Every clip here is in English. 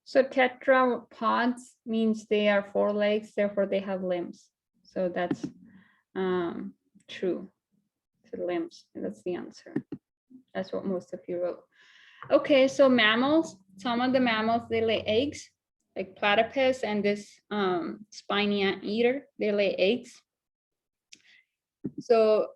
So tetrapods means they are 4 legs, therefore they have limbs. So that's true. So limbs, and that's the answer. That's what most of you wrote. Okay, so mammals, some of the mammals, they lay eggs, like platypus and this spiny anteater, they lay eggs. So,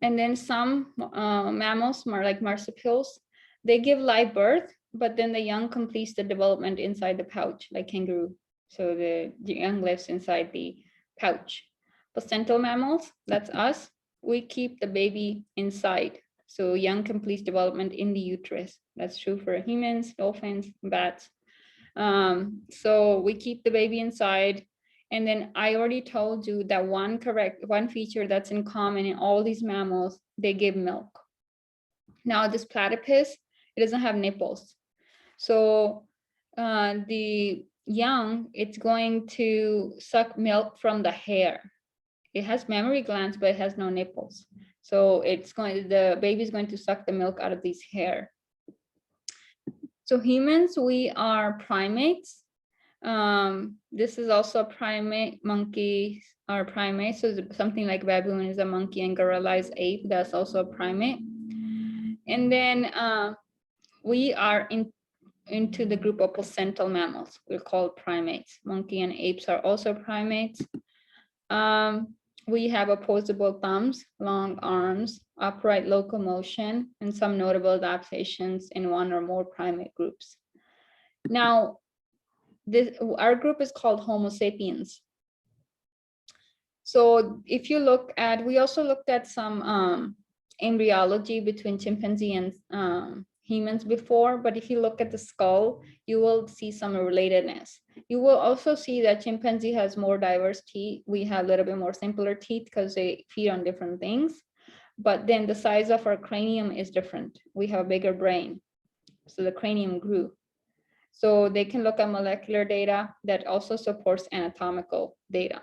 and then some mammals, more like marsupials, they give live birth, but then the young completes the development inside the pouch, like kangaroo. So the young lives inside the pouch. Placental mammals, that's us, we keep the baby inside. So young completes development in the uterus. That's true for humans, dolphins, bats. So we keep the baby inside. And then I already told you that one feature that's in common in all these mammals, they give milk. Now this platypus, it doesn't have nipples. So the young, it's going to suck milk from the hair. It has mammary glands, but it has no nipples. So the baby is going to suck the milk out of these hair. So humans, we are primates. This is also a primate. Monkeys are primates. So something like baboon is a monkey and gorilla is ape. That's also a primate. And then we are into the group of placental mammals. We're called primates. Monkey and apes are also primates. We have opposable thumbs, long arms, upright locomotion, and some notable adaptations in one or more primate groups. Now, our group is called Homo sapiens. So if you look at, we also looked at some embryology between chimpanzee and humans before, but if you look at the skull, you will see some relatedness. You will also see that chimpanzee has more diverse teeth. We have a little bit more simpler teeth because they feed on different things. But then the size of our cranium is different. We have a bigger brain. So the cranium grew. So they can look at molecular data that also supports anatomical data.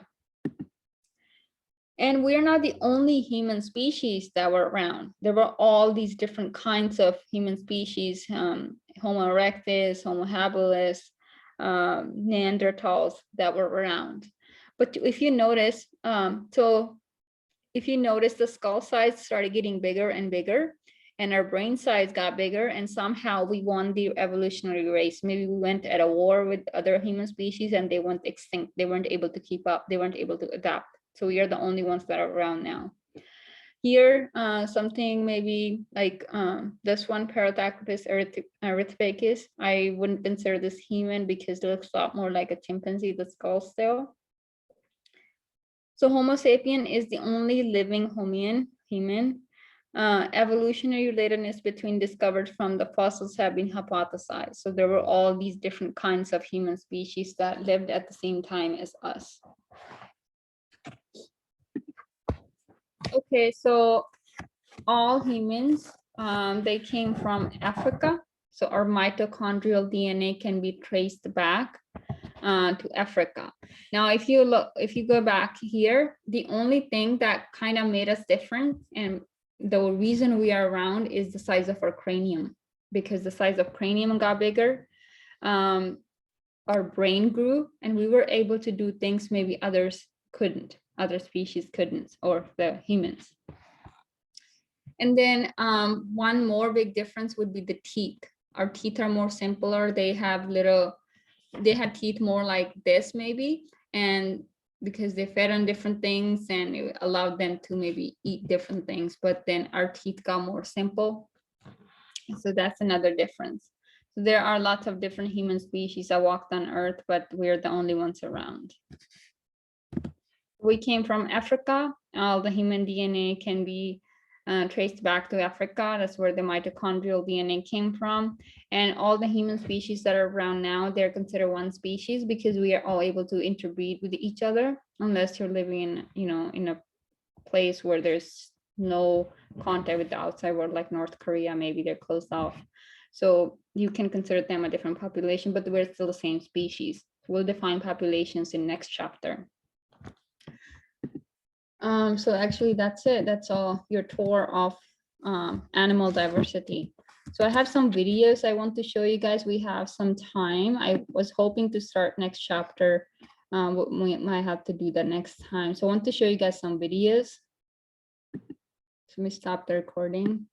And we're not the only human species that were around. There were all these different kinds of human species, Homo erectus, Homo habilis, Neanderthals that were around. But if you notice, the skull size started getting bigger and bigger, and our brain size got bigger, and somehow we won the evolutionary race. Maybe we went at a war with other human species and they went extinct. They weren't able to keep up. They weren't able to adapt. So we are the only ones that are around now. Here, something maybe like this one, Parodactylus erythipicus. I wouldn't consider this human because it looks a lot more like a chimpanzee, the skull still. So Homo sapien is the only living human. Evolutionary relatedness between discovered from the fossils have been hypothesized. So there were all these different kinds of human species that lived at the same time as us. Okay, so all humans, they came from Africa. So our mitochondrial DNA can be traced back to Africa. Now, if you go back here, the only thing that kind of made us different and the reason we are around is the size of our cranium, because the size of cranium got bigger. Our brain grew and we were able to do things maybe others couldn't. Other species couldn't, or the humans. And then one more big difference would be the teeth. Our teeth are more simpler. They had teeth more like this maybe, and because they fed on different things and it allowed them to maybe eat different things, but then our teeth got more simple. So that's another difference. So there are lots of different human species that walked on Earth, but we're the only ones around. We came from Africa. All the human DNA can be traced back to Africa. That's where the mitochondrial DNA came from. And all the human species that are around now, they're considered one species because we are all able to interbreed with each other, unless you're living in a place where there's no contact with the outside world, like North Korea, maybe they're closed off. So you can consider them a different population, but we're still the same species. We'll define populations in next chapter. So actually that's it. That's all your tour of animal diversity. So I have some videos I want to show you guys. We have some time. I was hoping to start next chapter. We might have to do that next time. So I want to show you guys some videos. Let me stop the recording.